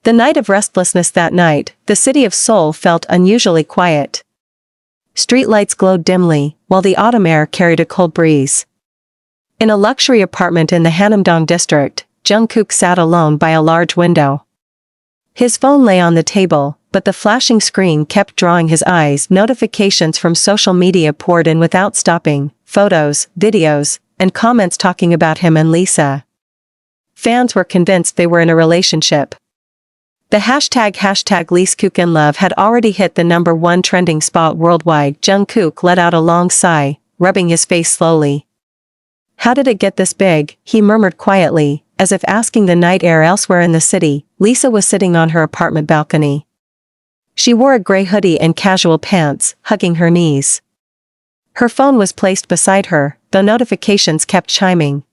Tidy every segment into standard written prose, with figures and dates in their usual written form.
The night of restlessness that night, the city of Seoul felt unusually quiet. Streetlights glowed dimly, while the autumn air carried a cold breeze. In a luxury apartment in the Hanamdong district, Jungkook sat alone by a large window. His phone lay on the table, but the flashing screen kept drawing his eyes. Notifications from social media poured in without stopping, photos, videos, and comments talking about him and Lisa. Fans were convinced they were in a relationship. The hashtag #LeeSkookInLove had already hit the #1 trending spot worldwide. Jungkook let out a long sigh, rubbing his face slowly. How did it get this big? He murmured quietly, as if asking the night air elsewhere in the city. Lisa was sitting on her apartment balcony. She wore a gray hoodie and casual pants, hugging her knees. Her phone was placed beside her, though notifications kept chiming.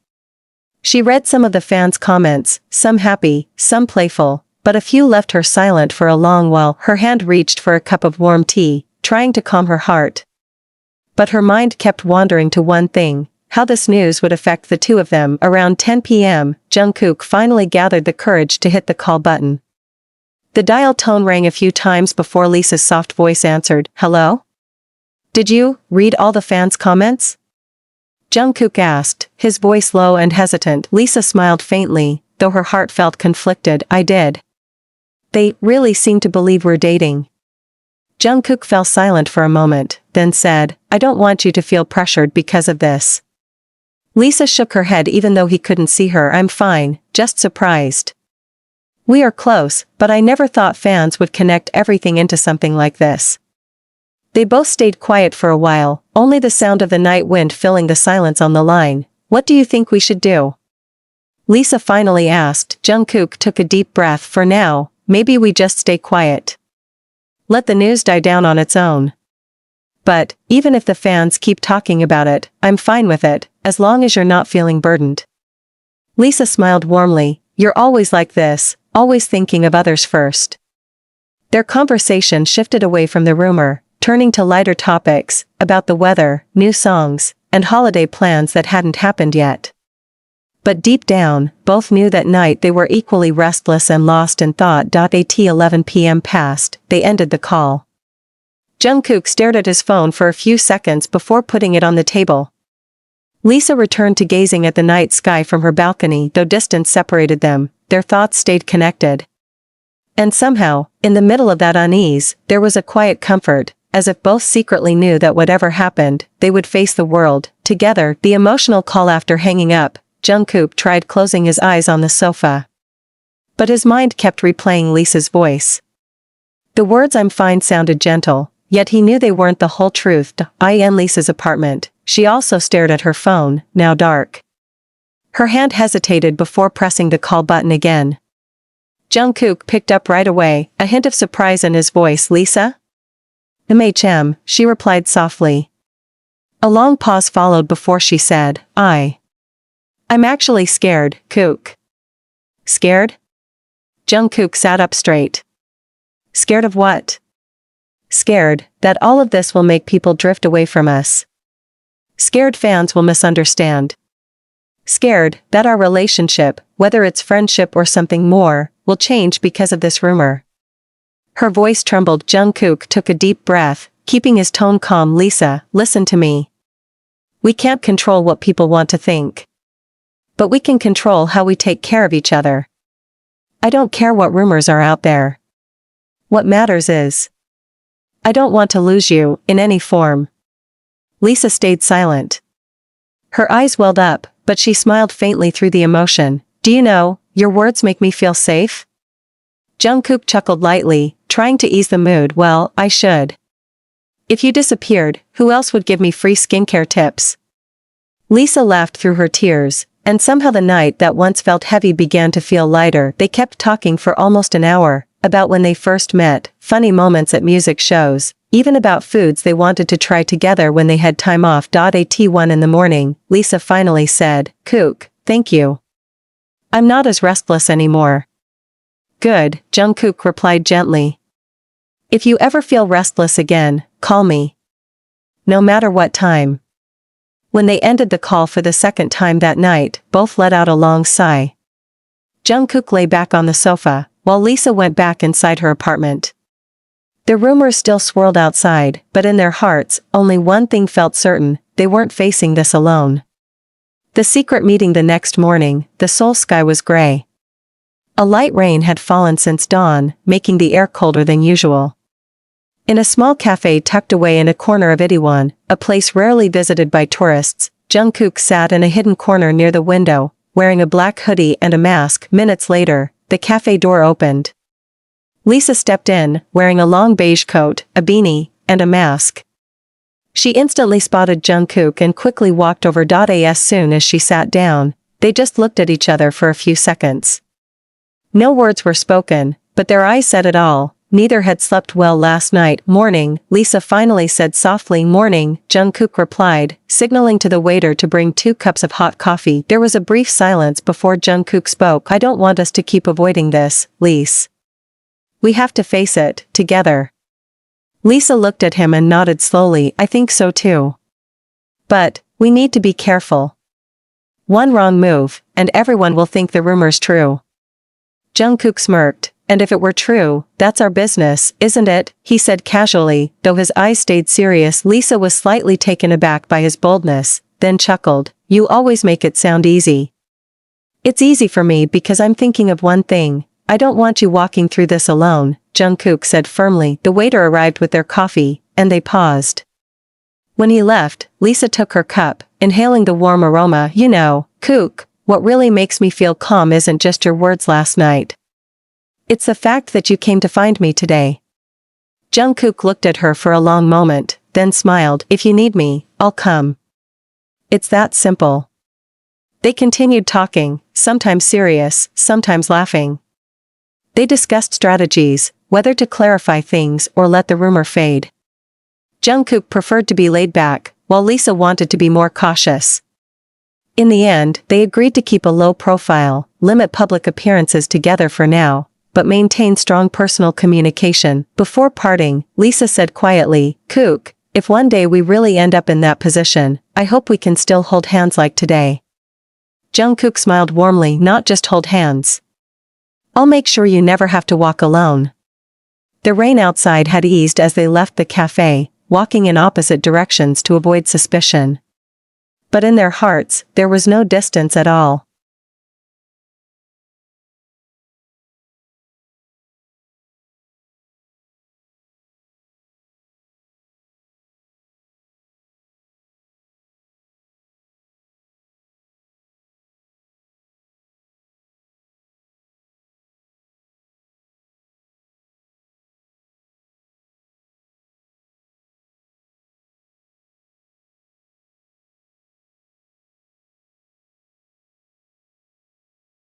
She read some of the fans' comments, some happy, some playful, but a few left her silent for a long while. Her hand reached for a cup of warm tea, trying to calm her heart. But her mind kept wandering to one thing: how this news would affect the two of them. Around 10 p.m., Jungkook finally gathered the courage to hit the call button. The dial tone rang a few times before Lisa's soft voice answered, "Hello? Did you read all the fans' comments?" Jungkook asked, his voice low and hesitant. Lisa smiled faintly, though her heart felt conflicted. "I did. They really seem to believe we're dating." Jungkook fell silent for a moment, then said, "I don't want you to feel pressured because of this." Lisa shook her head even though he couldn't see her. "I'm fine, just surprised. We are close, but I never thought fans would connect everything into something like this." They both stayed quiet for a while, only the sound of the night wind filling the silence on the line. "What do you think we should do?" Lisa finally asked. Jungkook took a deep breath. "For now, maybe we just stay quiet. Let the news die down on its own. But, even if the fans keep talking about it, I'm fine with it, as long as you're not feeling burdened." Lisa smiled warmly. "You're always like this, always thinking of others first." Their conversation shifted away from the rumor, turning to lighter topics, about the weather, new songs, and holiday plans that hadn't happened yet. But deep down, both knew that night they were equally restless and lost in thought. At 11 p.m. passed, they ended the call. Jungkook stared at his phone for a few seconds before putting it on the table. Lisa returned to gazing at the night sky from her balcony. Though distance separated them, their thoughts stayed connected. And somehow, in the middle of that unease, there was a quiet comfort, as if both secretly knew that whatever happened, they would face the world together. The emotional call after hanging up, Jungkook tried closing his eyes on the sofa. But his mind kept replaying Lisa's voice. The words "I'm fine" sounded gentle, yet he knew they weren't the whole truth. In Lisa's apartment, she also stared at her phone, now dark. Her hand hesitated before pressing the call button again. Jungkook picked up right away, a hint of surprise in his voice. "Lisa?" she replied softly. A long pause followed before she said, I'm actually scared, Kook." "Scared?" Jungkook sat up straight. "Scared of what?" "Scared that all of this will make people drift away from us. Scared fans will misunderstand. Scared that our relationship, whether it's friendship or something more, will change because of this rumor." Her voice trembled. Jungkook took a deep breath, keeping his tone calm. "Lisa, listen to me. We can't control what people want to think. But we can control how we take care of each other. I don't care what rumors are out there. What matters is, I don't want to lose you, in any form." Lisa stayed silent. Her eyes welled up, but she smiled faintly through the emotion. "Do you know, your words make me feel safe?" Jungkook chuckled lightly, trying to ease the mood. "Well, I should. If you disappeared, who else would give me free skincare tips?" Lisa laughed through her tears, and somehow the night that once felt heavy began to feel lighter. They kept talking for almost an hour, about when they first met, funny moments at music shows, even about foods they wanted to try together when they had time off. At 1 in the morning, Lisa finally said, "Kook, thank you. I'm not as restless anymore." "Good," Jungkook replied gently. "If you ever feel restless again, call me. No matter what time." When they ended the call for the second time that night, both let out a long sigh. Jungkook lay back on the sofa, while Lisa went back inside her apartment. The rumors still swirled outside, but in their hearts, only one thing felt certain: they weren't facing this alone. The secret meeting the next morning, the Seoul sky was gray. A light rain had fallen since dawn, making the air colder than usual. In a small cafe tucked away in a corner of Itaewon, a place rarely visited by tourists, Jungkook sat in a hidden corner near the window, wearing a black hoodie and a mask. Minutes later, the cafe door opened. Lisa stepped in, wearing a long beige coat, a beanie, and a mask. She instantly spotted Jungkook and quickly walked over. As soon as she sat down, they just looked at each other for a few seconds. No words were spoken, but their eyes said it all. Neither had slept well last night. Morning, Lisa finally said softly. Morning, Jungkook replied, signaling to the waiter to bring 2 cups of hot coffee. There was a brief silence before Jungkook spoke. I don't want us to keep avoiding this, Lise. We have to face it, together. Lisa looked at him and nodded slowly. I think so too. But, we need to be careful. One wrong move, and everyone will think the rumor's true. Jungkook smirked. And if it were true, that's our business, isn't it? He said casually, though his eyes stayed serious. Lisa was slightly taken aback by his boldness, then chuckled. You always make it sound easy. It's easy for me because I'm thinking of one thing. I don't want you walking through this alone, Jungkook said firmly. The waiter arrived with their coffee, and they paused. When he left, Lisa took her cup, inhaling the warm aroma. You know, Kook, what really makes me feel calm isn't just your words last night. It's the fact that you came to find me today. Jungkook looked at her for a long moment, then smiled. If you need me, I'll come. It's that simple. They continued talking, sometimes serious, sometimes laughing. They discussed strategies, whether to clarify things or let the rumor fade. Jungkook preferred to be laid back, while Lisa wanted to be more cautious. In the end, they agreed to keep a low profile, limit public appearances together for now, but maintain strong personal communication. Before parting, Lisa said quietly, Kook, if one day we really end up in that position, I hope we can still hold hands like today. Jungkook smiled warmly. Not just hold hands. I'll make sure you never have to walk alone. The rain outside had eased as they left the cafe, walking in opposite directions to avoid suspicion. But in their hearts, there was no distance at all.